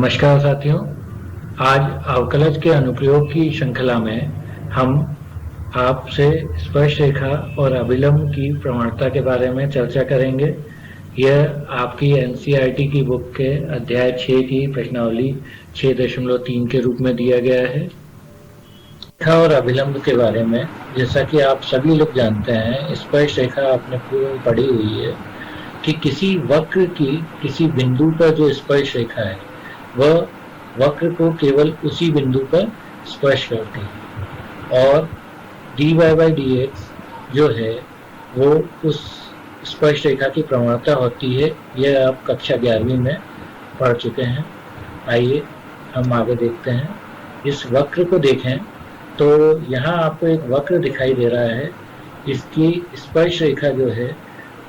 नमस्कार साथियों। आज अवकलज के अनुप्रयोग की श्रृंखला में हम आपसे स्पर्शरेखा और अभिलंब की प्रवणता के बारे में चर्चा करेंगे। यह आपकी एनसीईआरटी की बुक के अध्याय 6 की प्रश्नावली 6.3 के रूप में दिया गया है। रेखा और अभिलंब के बारे में जैसा कि आप सभी लोग जानते हैं, स्पर्शरेखा आपने पूर्व में पढ़ी हुई है कि किसी वक्र की किसी बिंदु पर जो स्पर्शरेखा है वह वक्र को केवल उसी बिंदु पर स्पर्श करती है और dy by dx जो है वो उस स्पर्शरेखा की प्रवणता होती है। यह आप कक्षा 11वीं में पढ़ चुके हैं। आइए हम आगे देखते हैं। इस वक्र को देखें तो यहाँ आपको एक वक्र दिखाई दे रहा है। इसकी स्पर्शरेखा जो है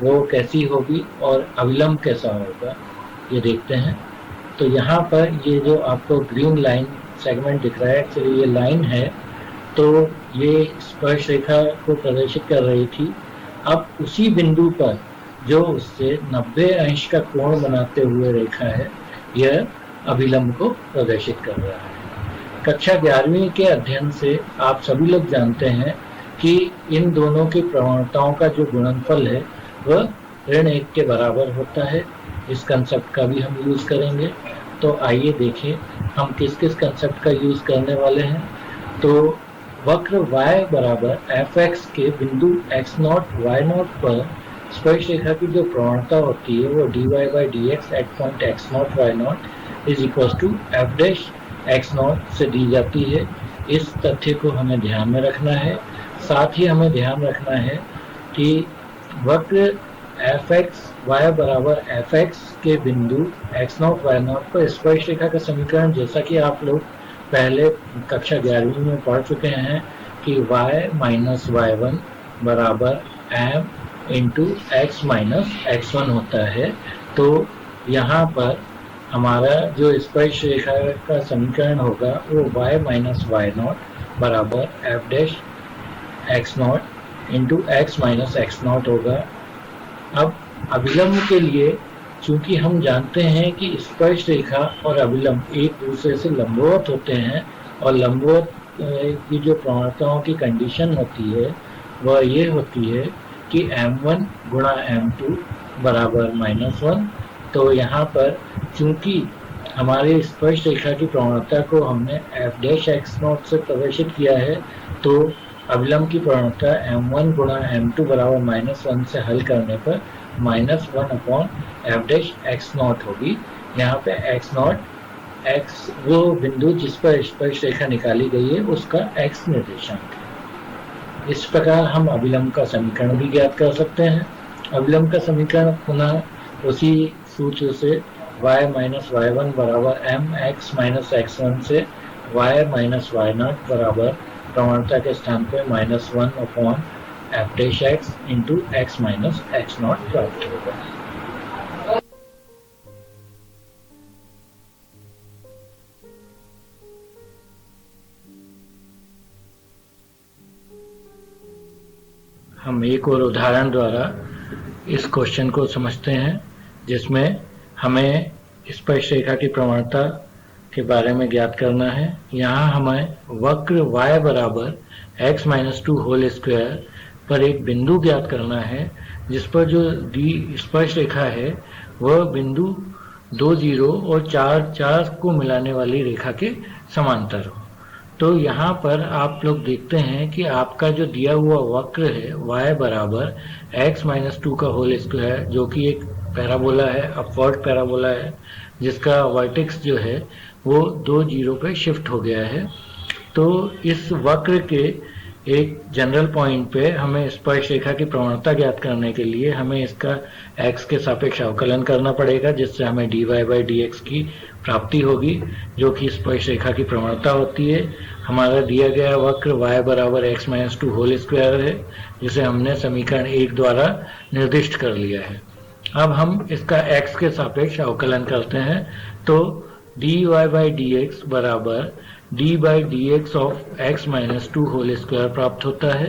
वो कैसी होगी और अभिलंब कैसा होगा ये देखते हैं। तो यहाँ पर ये जो आपको ग्रीन लाइन सेगमेंट दिख रहा है, एक्चुअली ये लाइन है, तो ये स्पर्शरेखा को प्रदर्शित कर रही थी। अब उसी बिंदु पर जो उससे 90 अंश का कोण बनाते हुए रेखा है, यह अभिलंब को प्रदर्शित कर रहा है। कक्षा 11वीं के अध्ययन से आप सभी लोग जानते हैं कि इन दोनों की प्रवणताओं का जो गुणनफल है वह ऋण 1 के बराबर होता है। इस कंसेप्ट का भी हम यूज करेंगे। तो आइए देखें हम किस किस कंसेप्ट का यूज करने वाले हैं। तो वक्र y बराबर fx के बिंदु x0 y0 पर स्पर्शरेखा की जो प्रवणता होती है वो dy by dx at point x0 y0 is equal to f dash x0 से दी जाती है। इस तथ्य को हमें ध्यान में रखना है। साथ ही हमें ध्यान रखना है कि वक्र fx y बराबर fx के बिंदु x0 y0 पर स्पर्शरेखा का समीकरण जैसा कि आप लोग पहले कक्षा 11वीं में पढ़ चुके हैं कि y माइनस y1 बराबर m into x minus x1 होता है। तो यहाँ पर हमारा जो स्पर्शरेखा का समीकरण होगा वो y माइनस y0 बराबर f dash x0 into x minus x0 होगा। अब अभिलंब के लिए चूंकि हम जानते हैं कि स्पर्शरेखा और अभिलंब एक दूसरे से लंबवत होते हैं और लंबवत की जो प्रवणताओं की कंडीशन होती है वह ये होती है कि m1 गुणा m2 बराबर -1। तो यहाँ पर चूंकि हमारे स्पर्शरेखा की प्रवणता को हमने f डैश x0 से प्रदर्शित किया है, तो अभिलंब की प्रवणता m1 गुणा m2 बराबर -1 से हल करने पर -1 अपॉन f डैश x0 होगी। यहाँ पे x0 x वो बिंदु जिस पर स्पर्शरेखा निकाली गई है उसका x निर्देशांक है। इस प्रकार हम अभिलंब का समीकरण भी ज्ञात कर सकते हैं। अभिलंब का समीकरण पुनः उसी सूत्र से y माइनस y1 बराबर mx माइनस x1 से y माइनस y0 बराबर प्रवणता के स्थान पर -1 upon f dash x into x minus x0 प्राप्त होगा। हम एक और उदाहरण द्वारा इस क्वेश्चन को समझते हैं, जिसमें हमें स्पर्शरेखा की प्रवणता के बारे में ज्ञात करना है। यहाँ हमें वक्र y बराबर x माइनस 2 होल स्क्वायर पर एक बिंदु ज्ञात करना है जिस पर जो दी स्पर्शरेखा है वह बिंदु 2 0 और 4 को मिलाने वाली रेखा के समांतर हो। तो यहाँ पर आप लोग देखते हैं कि आपका जो दिया हुआ वक्र है y बराबर x माइनस 2 का होल स्क्वायर, जो कि एक पैराबोला है, अपवर्ड पैराबोला है, जिसका वर्टेक्स जो है वो 2 0 पे शिफ्ट हो गया है। तो इस वक्र के एक जनरल पॉइंट पे हमें स्पर्शरेखा की प्रवणता ज्ञात करने के लिए हमें इसका x के सापेक्ष अवकलन करना पड़ेगा, जिससे हमें dy by dx की प्राप्ति होगी, जो कि स्पर्शरेखा की प्रवणता होती है। हमारा दिया गया वक्र y बराबर x माइनस 2 होल स्क्वायर है, जिसे हमने समीकरण 1 द्वारा निर्दिष्ट कर लिया है। अब हम इसका x के सापेक्ष अवकलन करते हैं। तो dy by dx बराबर d by dx of x minus 2 whole square प्राप्त होता है।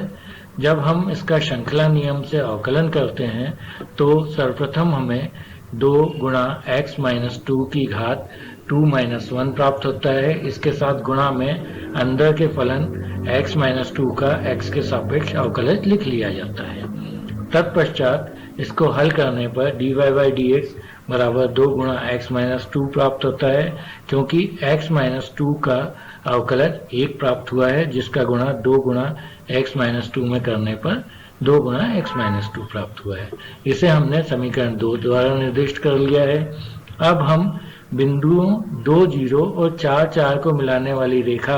जब हम इसका श्रृंखला नियम से अवकलन करते हैं तो सर्वप्रथम हमें 2 गुणा x माइनस 2 की घात 2-1 प्राप्त होता है। इसके साथ गुणा में अंदर के फलन x-2 का x के सापेक्ष अवकलज लिख लिया जाता है। तत्पश्चात इसको हल करने पर dy बाई dx बराबर 2 गुणा x-2 प्राप्त होता है, क्योंकि x-2 का अवकलज 1 प्राप्त हुआ है, जिसका गुणा 2 गुणा x-2 में करने पर 2 गुणा x-2 प्राप्त हुआ है। इसे हमने समीकरण 2 द्वारा निर्दिष्ट कर लिया है। अब हम बिंदुओं 2, 0 और 4, 4 को मिलाने वाली रेखा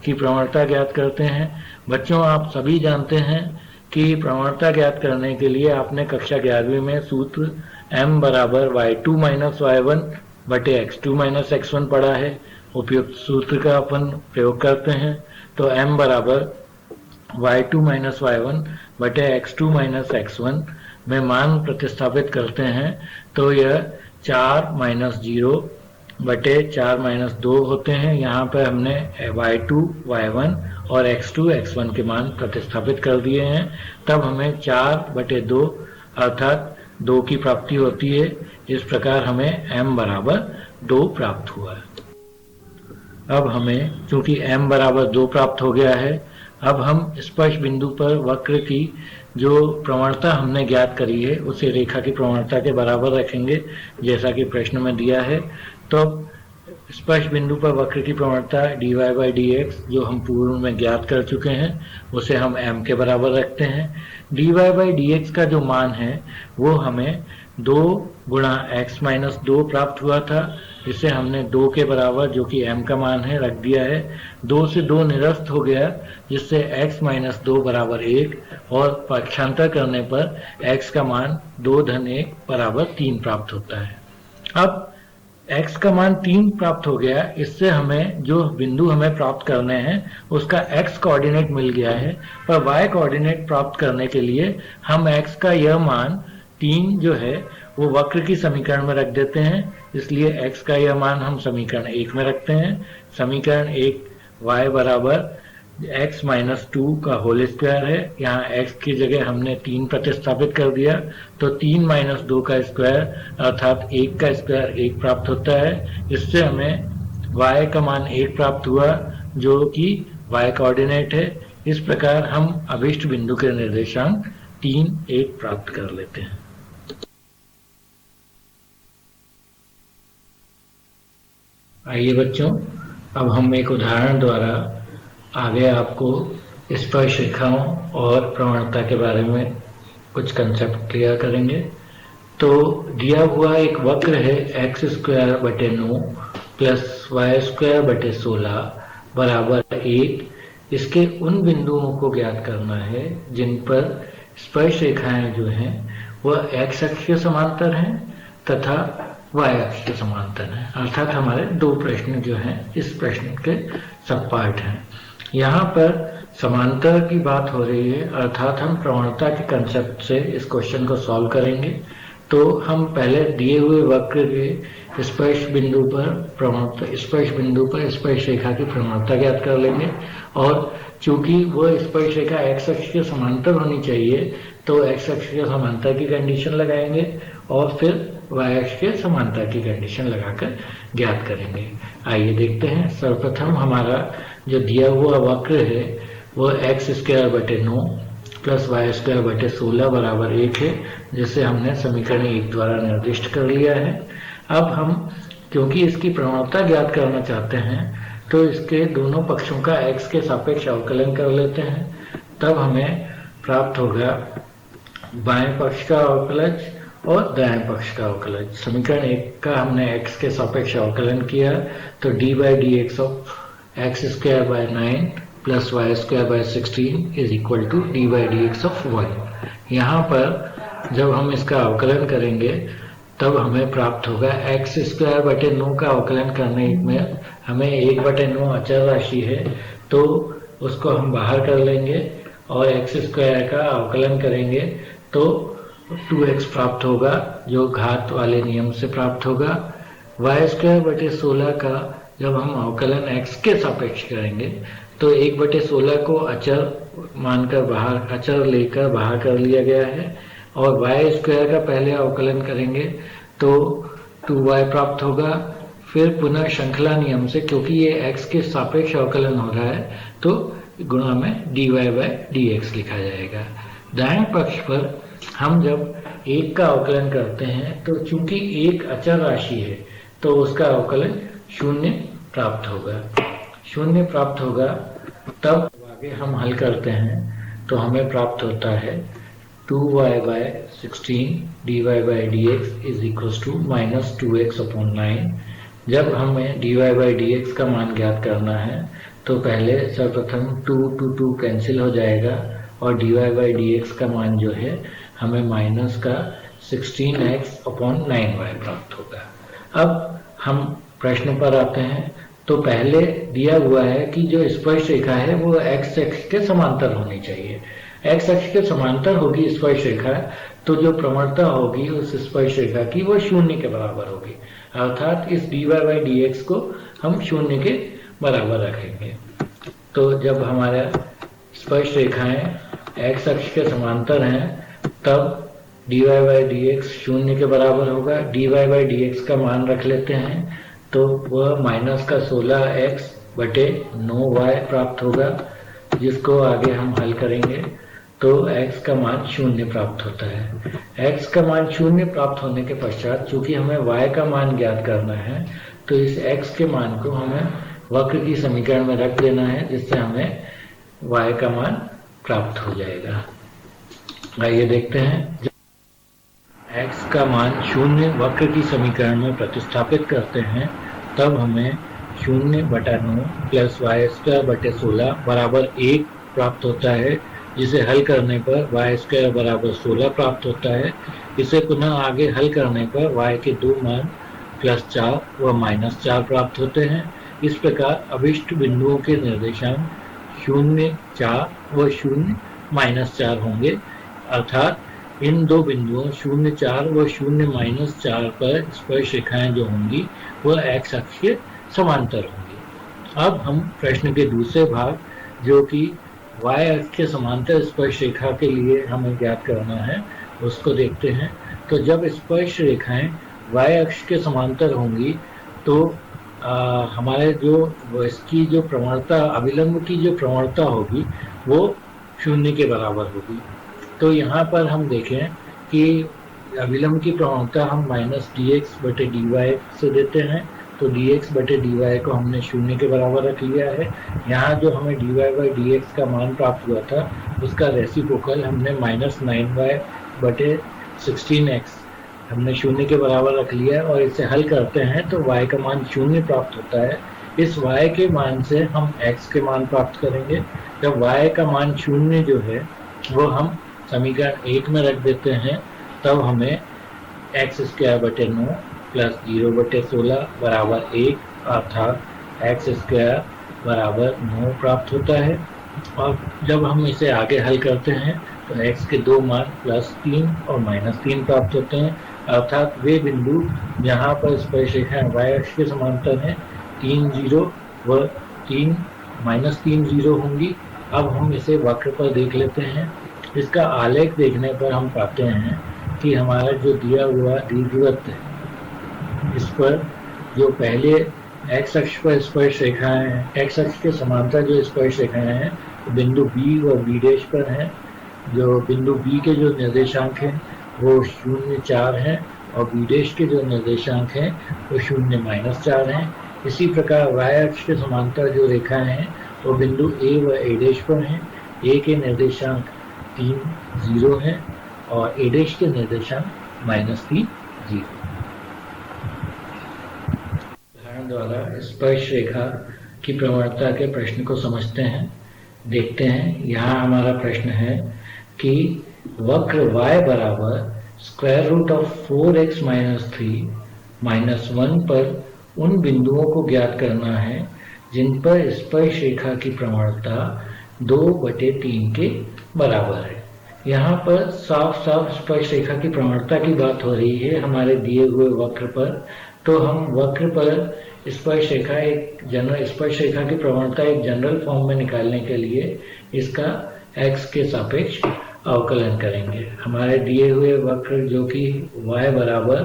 की प्रवणता ज्ञात करते हैं। बच्चों, आप सभी जानते हैं कि प्रवणता ज्ञात करने के लिए आपने कक्षा 11वीं में सूत्र m बराबर y2 माइनस y1 बटे x2 माइनस x1 पढ़ा है। उपयुक्त सूत्र का अपन प्रयोग करते हैं तो m बराबर y2 माइनस y1 बटे x2 माइनस x1 में मान प्रतिस्थापित करते हैं तो यह 4 माइनस 0 बटे 4 माइनस 2 होते हैं। यहाँ पर हमने y2 y1 और x2 x1 के मान प्रतिस्थापित कर दिए हैं, तब हमें 4 बटे 2 अर्थात 2 की प्राप्ति होती है। इस प्रकार हमें m बराबर 2 प्राप्त हुआ है। अब हमें चूंकि m बराबर 2 प्राप्त हो गया है, अब हम स्पर्श बिंदु पर वक्र की जो प्रवणता हमने ज्ञात करी है उसे रेखा की प्रवणता के बराबर रखेंगे, जैसा कि प्रश्न में दिया है। तो स्पर्श बिंदु पर वक्र की प्रवणता dy बाई dx जो हम पूर्व में ज्ञात कर चुके हैं उसे हम m के बराबर रखते हैं। dy बाई dx का जो मान है वो हमें 2 गुणा x-2 प्राप्त हुआ था। इसे हमने 2 के बराबर, जो कि m का मान है, रख दिया है। 2 से 2 निरस्त हो गया, जिससे x-2 बराबर 1 और पक्षांतर करने पर x का मान 2 धन 1 बराबर 3 प्राप्त होता है। अब x का मान 3 प्राप्त हो गया, इससे हमें जो बिंदु हमें प्राप्त करने हैं उसका x कोऑर्डिनेट मिल गया है, पर y कोऑर्डिनेट प्राप्त करने के लिए हम x का यह मान 3 जो है वो वक्र की समीकरण में रख देते हैं। इसलिए x का यह मान हम समीकरण 1 में रखते हैं। समीकरण 1 y बराबर x-2 का होल स्क्वायर है। यहाँ x की जगह हमने 3 प्रतिस्थापित कर दिया तो 3 माइनस 2 का स्क्वायर अर्थात 1 का स्क्वायर 1 प्राप्त होता है। इससे हमें y का मान 1 प्राप्त हुआ, जो कि y कोऑर्डिनेट है। इस प्रकार हम अभिष्ट बिंदु के निर्देशांक 3, 1 प्राप्त कर लेते हैं। आइए बच्चों, अब हम एक उदाहरण द्वारा आगे आपको स्पर्श रेखाओं और प्रवणता के बारे में कुछ कंसेप्ट क्लियर करेंगे। तो दिया हुआ एक वक्र है x² बटे 9 प्लस y² बटे 16 बराबर 1। इसके उन बिंदुओं को ज्ञात करना है जिन पर स्पर्श रेखाएं जो हैं वह x अक्ष के समांतर हैं तथा y अक्ष के समांतर हैं। अर्थात हमारे 2 प्रश्न जो हैं इस प्रश्न के सब पार्ट हैं। यहाँ पर समांतर की बात हो रही है, अर्थात हम प्रवणता के कंसेप्ट से इस क्वेश्चन को सॉल्व करेंगे। तो हम पहले दिए हुए वक्र के स्पर्श बिंदु पर स्पर्श रेखा की प्रवणता ज्ञात कर लेंगे, और चूंकि वो स्पर्श रेखा x अक्ष के समांतर होनी चाहिए तो x अक्ष के समांतर की कंडीशन लगाएंगे और फिर y अक्ष के समांतर की कंडीशन लगाकर ज्ञात करेंगे। आइए देखते हैं। सर्वप्रथम हमारा जो दिया हुआ वक्र है वो x² बटे 9 प्लस y² बटे 16 बराबर 1 है, जिसे हमने समीकरण 1 द्वारा निर्दिष्ट कर लिया है। अब हम क्योंकि इसकी प्रवणता ज्ञात करना चाहते हैं तो इसके दोनों पक्षों का x के सापेक्ष अवकलन कर लेते हैं। तब हमें प्राप्त होगा बाएं पक्ष का अवकलज और दाएं पक्ष का अवकलज। समीकरण 1 का हमने x के सापेक्ष अवकलन किया तो d by dx of x² by 9 plus y² by 16 is equal to d by dx of 1। यहाँ पर जब हम इसका अवकलन करेंगे तब हमें प्राप्त होगा x² बटे 9 का अवकलन करने में हमें 1 बटे 9 अचर राशि है तो उसको हम बाहर कर लेंगे और x² का अवकलन करेंगे तो 2x प्राप्त होगा, जो घात वाले नियम से प्राप्त होगा। y² बटे 16 का जब हम अवकलन x के सापेक्ष करेंगे तो 1 बटे 16 को अचर मानकर अचर लेकर बाहर कर लिया गया है, और y² का पहले अवकलन करेंगे तो 2y प्राप्त होगा, फिर पुनः श्रृंखला नियम से, क्योंकि ये x के सापेक्ष अवकलन हो रहा है, तो गुणा में dy बाय dx लिखा जाएगा। दाएं पक्ष पर हम जब एक का अवकलन करते हैं तो चूंकि एक अचर राशि है तो उसका अवकलन शून्य प्राप्त होगा। शून्य प्राप्त होगा तब आगे हम हल करते हैं तो हमें प्राप्त होता है 2y by 16 dy by dx is equals to minus 2x upon 9। जब हमें dy बाई dx का मान ज्ञात करना है तो पहले सर्वप्रथम 2 कैंसिल हो जाएगा और dy बाई dx का मान जो है हमें माइनस का 16x अपॉन 9y प्राप्त होगा। अब हम प्रश्न पर आते हैं। तो पहले दिया हुआ है कि जो स्पर्श रेखा है वो x अक्ष के समांतर होनी चाहिए। x अक्ष के समांतर होगी स्पर्श रेखा तो जो प्रवणता होगी उस स्पर्श रेखा की वो शून्य के बराबर होगी, अर्थात इस dy बाई dx को हम शून्य के बराबर रखेंगे। तो जब हमारा स्पर्श रेखाएं x अक्ष के समांतर हैं तब dy बाई dx शून्य के बराबर होगा। dy बाई dx का मान रख लेते हैं तो वह माइनस का 16x बटे 9y प्राप्त होगा, जिसको आगे हम हल करेंगे तो x का मान शून्य प्राप्त होता है। x का मान शून्य प्राप्त होने के पश्चात चूंकि हमें y का मान ज्ञात करना है तो इस x के मान को हमें वक्र की समीकरण में रख देना है, जिससे हमें y का मान प्राप्त हो जाएगा। आइए देखते हैं। जब x का मान शून्य वक्र की समीकरण में प्रतिस्थापित करते हैं तब हमें 0/9 प्लस y² बटे 16 बराबर 1 प्राप्त होता है, जिसे हल करने पर y² बराबर 16 प्राप्त होता है। इसे पुनः आगे हल करने पर y के दो मान +4 व -4 प्राप्त होते हैं। इस प्रकार अभिष्ट बिंदुओं के निर्देशांक 0, 4 व 0, -4 होंगे, अर्थात इन दो बिंदुओं 0, 4 व 0, -4 पर स्पर्श रेखाएं जो होंगी वह x अक्ष के समांतर होंगी। अब हम प्रश्न के दूसरे भाग जो कि y अक्ष के समांतर स्पर्श रेखा के लिए हमें ज्ञात करना है उसको देखते हैं। तो जब स्पर्श रेखाएं y अक्ष के समांतर होंगी तो हमारे जो इसकी जो प्रवणता अभिलंब की जो प्रवणता होगी वो 0 के बराबर होगी। तो यहाँ पर हम देखें कि अभिलंब की प्रवणता हम -dx बटे dy से देते हैं, तो dx बटे dy को हमने 0 के बराबर रख लिया है। यहाँ जो हमें dy बाई dx का मान प्राप्त हुआ था उसका रेसिप्रोकल हमने -9y बटे 16x हमने 0 के बराबर रख लिया और इसे हल करते हैं तो y का मान 0 प्राप्त होता है। इस y के मान से हम x के मान प्राप्त करेंगे। जब y का मान 0 जो है वो हम समीकरण 1 में रख देते हैं तब हमें x² बटे 9 प्लस 0 बटे 16 बराबर 1 अर्थात x² बराबर 9 प्राप्त होता है। और जब हम इसे आगे हल करते हैं तो x के दो मान +3 और -3 प्राप्त होते हैं, अर्थात वे बिंदु जहाँ पर स्पर्श रेखाएं y अक्ष के समांतर हैं 3 0 व 3 -3 होंगी। अब हम इसे वक्र पर देख लेते हैं। इसका आलेख देखने पर हम पाते हैं कि हमारा जो दिया हुआ दीर्घवृत्त है इस पर जो पहले x अक्ष पर स्पर्श रेखाएं हैं, x अक्ष के समांतर जो स्पर्श रेखाएं हैं तो बिंदु B व B' पर हैं। जो बिंदु B के जो निर्देशांक हैं वो 0, 4 हैं और B' के जो निर्देशांक हैं वो 0, -4 हैं। इसी प्रकार y अक्ष के समांतर जो रेखाएं हैं वो बिंदु A व A' पर हैं। A के निर्देशांक 3, 0 हैं और A' के निर्देशांक -3, 0। उदाहरण द्वारा स्पर्श रेखा की प्रवणता के प्रश्न को समझते हैं, देखते हैं। यहाँ हमारा प्रश्न है कि वक्र y बराबर √4x - 3 - 1 पर उन बिंदुओं को ज्ञात करना है जिन पर स्पर्श रेखा की प्रवणता 2/3 के बराबर है। यहाँ पर साफ साफ स्पर्श रेखा की प्रवणता की बात हो रही है हमारे दिए हुए वक्र पर। तो हम वक्र पर स्पर्श रेखा की प्रवणता एक जनरल फॉर्म में निकालने के लिए इसका x के सापेक्ष अवकलन करेंगे। हमारे दिए हुए वक्र जो कि y बराबर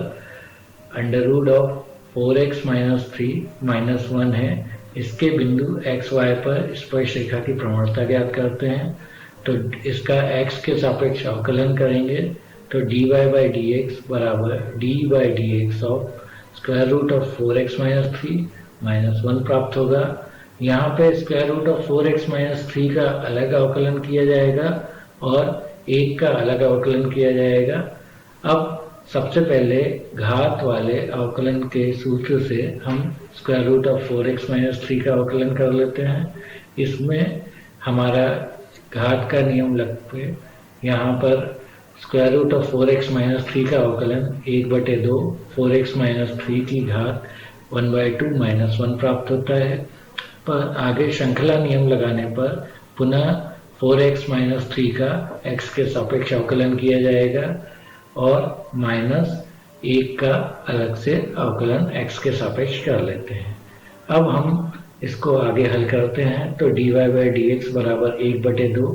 4x माइनस 3 माइनस 1 है, इसके बिंदु x y पर स्पर्श रेखा की प्रवणता ज्ञात करते हैं। तो इसका x के सापेक्ष अवकलन करेंगे तो dy बाई डी एक्स बराबर D by D X of square root of 4x minus 3 minus 1 प्राप्त होगा। यहाँ पे square root of 4x minus 3 का अलग अवकलन किया जाएगा और 1 का अलग अवकलन किया जाएगा। अब सबसे पहले घात वाले अवकलन के सूत्र से हम square root of 4x minus 3 का अवकलन कर लेते हैं। इसमें हमारा घात का नियम लगते यहाँ पर square root of 4x minus 3 का अवकलन 1/2 4x माइनस 3 की घात 1/2 माइनस 1 प्राप्त होता है। पर आगे श्रृंखला नियम लगाने पर पुनः 4x माइनस 3 का x के सापेक्ष अवकलन किया जाएगा और माइनस 1 का अलग से अवकलन x के सापेक्ष कर लेते हैं। अब हम इसको आगे हल करते हैं तो dy बाई डी एक्स बराबर 1/2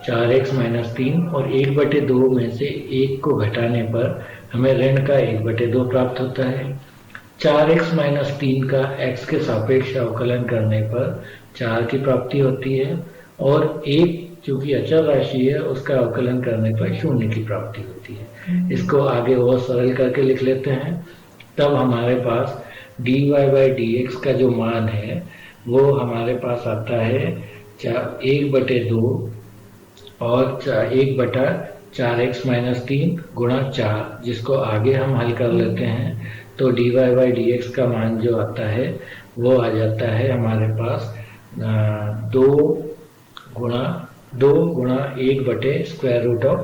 4x माइनस 3 और 1/2 में से 1 को घटाने पर हमें ऋण का 1/2 प्राप्त होता है। 4x माइनस 3 का x के सापेक्ष अवकलन करने पर 4 की प्राप्ति होती है और 1 चूंकि अचर राशि है उसका अवकलन करने पर 0 की प्राप्ति होती है। इसको आगे और सरल करके लिख लेते हैं। तब हमारे पास dy बाई डी एक्स का जो मान है वो हमारे पास आता है 1/2 और 1/4x माइनस 3 गुणा 4, जिसको आगे हम हल कर लेते हैं तो dy बाई डी एक्स का मान जो आता है वो आ जाता है हमारे पास 2 गुणा 1 बटे square root of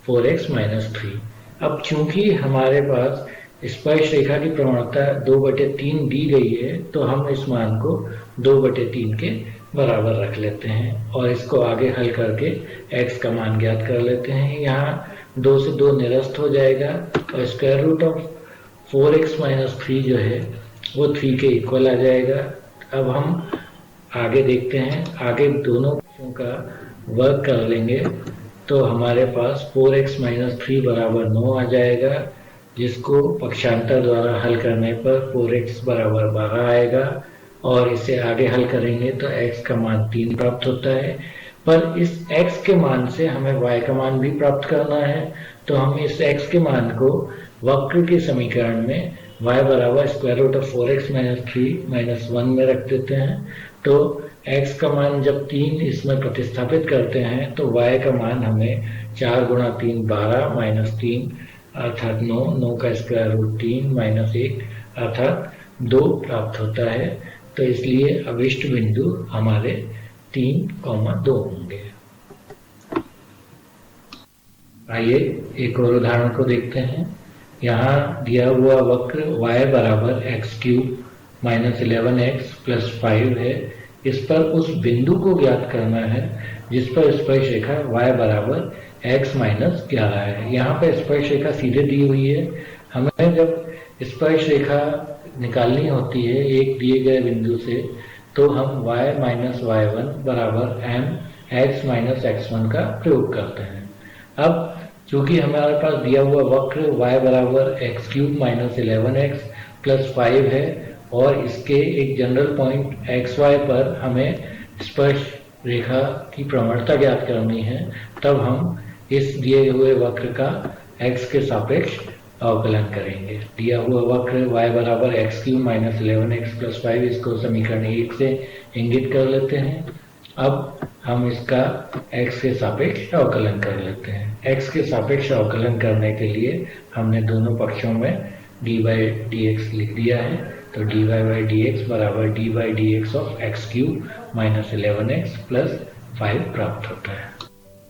4x minus 3। अब चूंकि हमारे पास स्पर्श रेखा की प्रवणता 2/3 दी गई है तो हम इस मान को 2/3 के बराबर रख लेते हैं और इसको आगे हल करके x का मान ज्ञात कर लेते हैं। यहाँ 2 से 2 निरस्त हो जाएगा और square root of 4x minus 3 जो है वो 3 के इक्वल आ जाएगा। अब हम आगे देखते हैं, आगे दोनों पक्षों का वर्ग कर लेंगे तो हमारे पास 4x माइनस 3 बराबर 9 आ जाएगा, जिसको पक्षांतर द्वारा हल करने पर 4x बराबर 12 आएगा और इसे आगे हल करेंगे तो x का मान 3 प्राप्त होता है। पर इस x के मान से हमें y का मान भी प्राप्त करना है तो हम इस x के मान को वक्र के समीकरण में y बराबर square root of 4x minus 3 minus 1 में रख देते हैं। तो x का मान जब 3 इसमें प्रतिस्थापित करते हैं तो y का मान हमें 4 गुणा 3 12 माइनस 3 अर्थात 9 का स्क्वायर रूट 3 माइनस 1 अर्थात 2 प्राप्त होता है। तो इसलिए अभिष्ट बिंदु हमारे 3,2 होंगे। आइए एक और उदाहरण को देखते हैं। यहाँ दिया हुआ वक्र y बराबर x³ माइनस 11x प्लस 5 है। इस पर उस बिंदु को ज्ञात करना है जिस पर स्पर्श रेखा y बराबर x माइनस 11 है। यहाँ पर स्पर्श रेखा सीधे दी हुई है। हमें जब स्पर्श रेखा निकालनी होती है एक दिए गए बिंदु से तो हम y माइनस y1 बराबर m x माइनस x1 का प्रयोग करते हैं। अब चूंकि हमारे पास दिया हुआ वक्र y बराबर x³ माइनस 11x प्लस 5 है और इसके एक जनरल पॉइंट xy पर हमें स्पर्श रेखा की प्रवणता ज्ञात करनी है, तब हम इस दिए हुए वक्र का x के सापेक्ष अवकलन करेंगे। दिया हुआ वक्र y बराबर x³ माइनस 11x प्लस 5, इसको समीकरण 1 से इंगित कर लेते हैं। अब हम इसका x के सापेक्ष अवकलन कर लेते हैं। x के सापेक्ष अवकलन करने के लिए हमने दोनों पक्षों में dy बाई डी एक्स लिख दिया है तो dy बाई डी एक्स बराबर dy by D X of x³ minus 11x plus 5 प्राप्त होता है।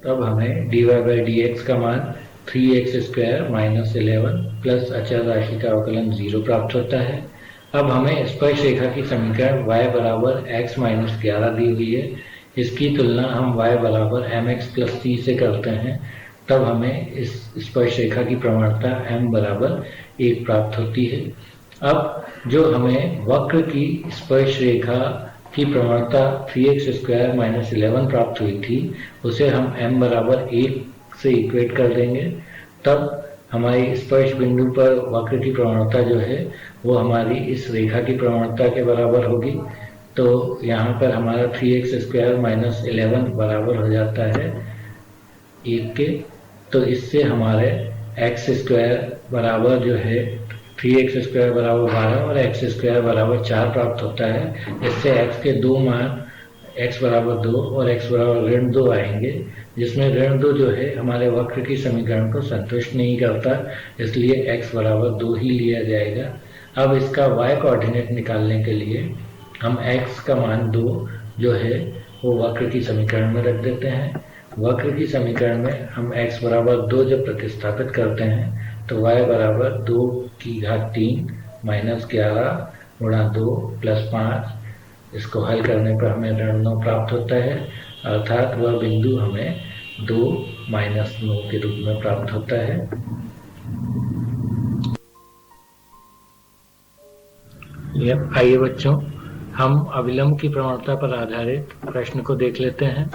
तब हमें dy बाई डी एक्स का मान 3x स्क्वायर माइनस 11 प्लस अचर राशि का अवकलन 0 प्राप्त होता है। अब हमें स्पर्श रेखा की समीकरण y बराबर x माइनस 11 दी हुई है, इसकी तुलना हम y बराबर mx प्लस c से करते हैं, तब हमें इस स्पर्श रेखा की प्रवणता m बराबर 1 प्राप्त होती है। अब जो हमें वक्र की स्पर्श रेखा की प्रवणता 3x स्क्वायर माइनस 11 प्राप्त हुई थी उसे हम m बराबर 1 से इक्वेट कर देंगे, तब हमारी स्पर्श बिंदु पर वक्र की प्रवणता जो है वो हमारी इस रेखा की प्रवणता के बराबर होगी। तो यहाँ पर हमारा 3x² माइनस 11 बराबर हो जाता है 1 के। तो इससे हमारे x² बराबर जो है 3x² बराबर 12 और x² बराबर 4 प्राप्त होता है। इससे x के दो मान x बराबर 2 और x बराबर ऋण 2 आएंगे, जिसमें ऋण 2 जो है हमारे वक्र की समीकरण को संतुष्ट नहीं करता, इसलिए x बराबर 2 ही लिया जाएगा। अब इसका y कोऑर्डिनेट निकालने के लिए हम x का मान 2 जो है वो वक्र की समीकरण में रख देते हैं। वक्र की समीकरण में हम x बराबर 2 जब प्रतिस्थापित करते हैं तो y बराबर 2 की घात 3 माइनस 11 गुणा 2 प्लस 5, इसको हल करने पर हमें ऋण 9 प्राप्त होता है, अर्थात वह बिंदु हमें 2 माइनस 9 के रूप में प्राप्त होता है। आइए बच्चों, हम अविलंब की प्रवणता पर आधारित प्रश्न को देख लेते हैं।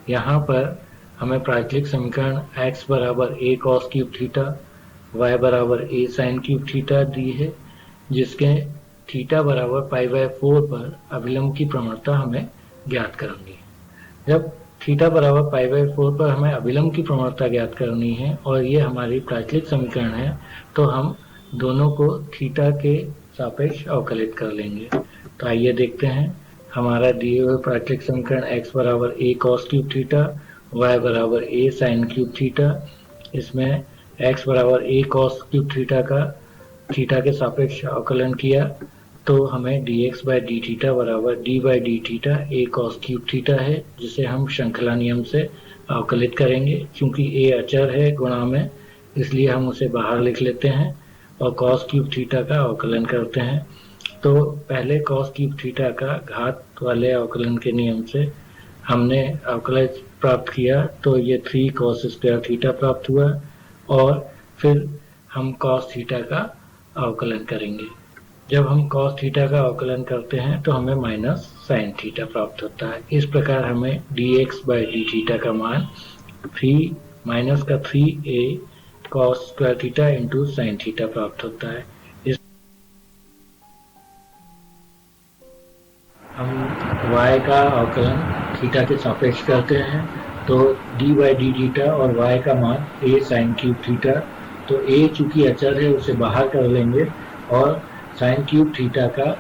यहाँ पर हमें प्राचलिक समीकरण x बराबर a cos cube theta, y बराबर a sin क्यूब थीटा दी है, जिसके थीटा बराबर π/4 पर अविलंब की प्रवणता हमें ज्ञात करनी है। जब थीटा बराबर π/4 पर हमें अविलंब की प्रवणता ज्ञात करनी है और ये हमारी प्राचलिक समीकरण है, तो हम दोनों को थीटा के सापेक्ष अवकलित कर लेंगे। तो आइए देखते हैं। हमारा दिए हुए प्राचलिक समीकरण x बराबर a cos cube theta, y बराबर a sin क्यूब थीटा, इसमें x बराबर a cos क्यूब थीटा का थीटा के सापेक्ष अवकलन किया तो हमें dx बाई डी थीटा बराबर d by D theta a cos cube theta है, जिसे हम श्रृंखला नियम से अवकलित करेंगे। क्योंकि a अचर है गुणा में, इसलिए हम उसे बाहर लिख लेते हैं और cos क्यूब थीटा का अवकलन करते हैं। तो पहले cos क्यूब थीटा का घात वाले अवकलन के नियम से हमने अवकलन प्राप्त किया, तो ये 3 cos स्क्वायर थीटा प्राप्त हुआ और फिर हम cos थीटा का अवकलन करेंगे। जब हम cos थीटा का अवकलन करते हैं तो हमें माइनस sin थीटा प्राप्त होता है। इस प्रकार हमें dx बाई डी थीटा का मान 3 माइनस का 3a cos square theta into sine theta प्राप्त होता है। हम y का अवकलन थीटा के सापेक्ष करते हैं, तो d बाई डी थीटा और y का मान a साइन क्यूब थीटा, तो a चूंकि अचर है उसे बाहर कर लेंगे और साइन क्यूब थीटा का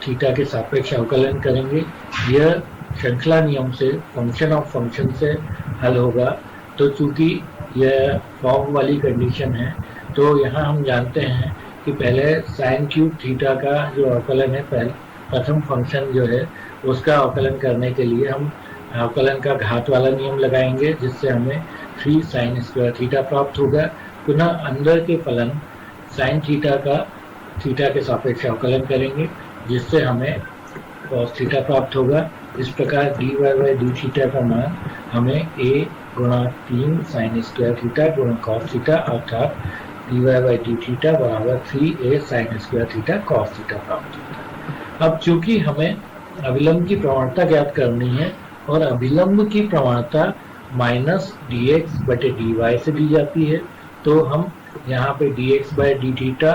थीटा के सापेक्ष अवकलन करेंगे। यह श्रृंखला नियम से फंक्शन ऑफ फंक्शन से हल होगा। तो चूंकि यह फॉर्म वाली कंडीशन है, तो यहाँ हम जानते हैं कि पहले साइन क्यूब थीटा का जो अवकलन है, प्रथम फंक्शन जो है उसका अवकलन करने के लिए हम अवकलन का घात वाला नियम लगाएंगे, जिससे हमें 3 साइन स्क्वायर थीटा प्राप्त होगा। पुनः अंदर के फलन साइन थीटा का थीटा के सापेक्ष अवकलन करेंगे, जिससे हमें cos थीटा प्राप्त होगा। इस प्रकार dy बाई डी थीटा का मान हमें a गुणा 3 साइन स्क्वायर थीटा गुणा cos थीटा, अर्थात dy बाई डी थीटा बराबर 3a sine square theta cos theta प्राप्त होता है। अब चूंकि हमें अविलंब की प्रवणता ज्ञात करनी है और अविलंब की प्रवणता माइनस dx बटे dy से दी जाती है, तो हम यहाँ पे dx बाई डी थीटा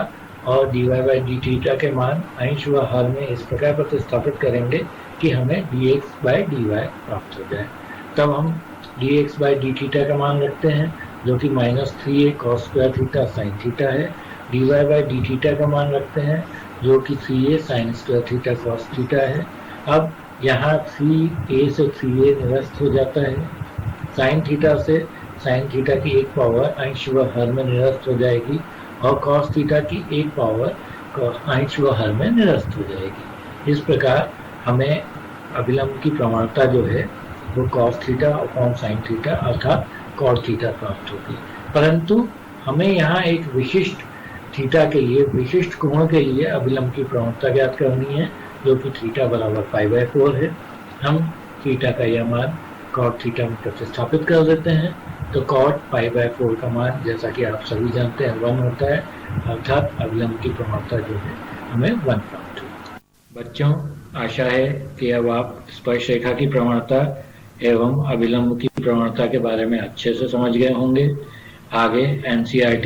और dy बाई डी थीटा के मान अंश व हर में इस प्रकार प्रतिस्थापित करेंगे कि हमें dx बाई dy प्राप्त हो जाए। तब हम dx बाई डी थीटा का मान रखते हैं, जो कि minus 3a cos square theta sine theta है। dy बाई डी थीटा का मान रखते हैं, जो कि 3a sine square theta cos theta है। अब यहाँ 3a से 3a निरस्त हो जाता है, साइन थीटा से साइन थीटा की एक पावर अंश व हर में निरस्त हो जाएगी और cos थीटा की एक पावर अंश व हर में निरस्त हो जाएगी। इस प्रकार हमें अविलंब की प्रवणता जो है वो cos theta upon sine theta अर्थात cot थीटा प्राप्त होगी। परंतु हमें यहाँ एक विशिष्ट थीटा के लिए, विशिष्ट कोण के लिए अविलंब की प्रवणता ज्ञात करनी है, जो कि थीटा बराबर π/4 है। हम थीटा का यह मान cot थीटा में प्रतिस्थापित कर देते हैं, तो cot π/4 का मान, जैसा कि आप सभी जानते हैं, 1 होता है, अर्थात अविलंब की प्रवणता जो है हमें 1 प्राप्त हुई। बच्चों, आशा है कि अब आप स्पर्शरेखा की प्रवणता एवं अविलंब की प्रवणता के बारे में अच्छे से समझ गए होंगे। आगे एनसीईआरटी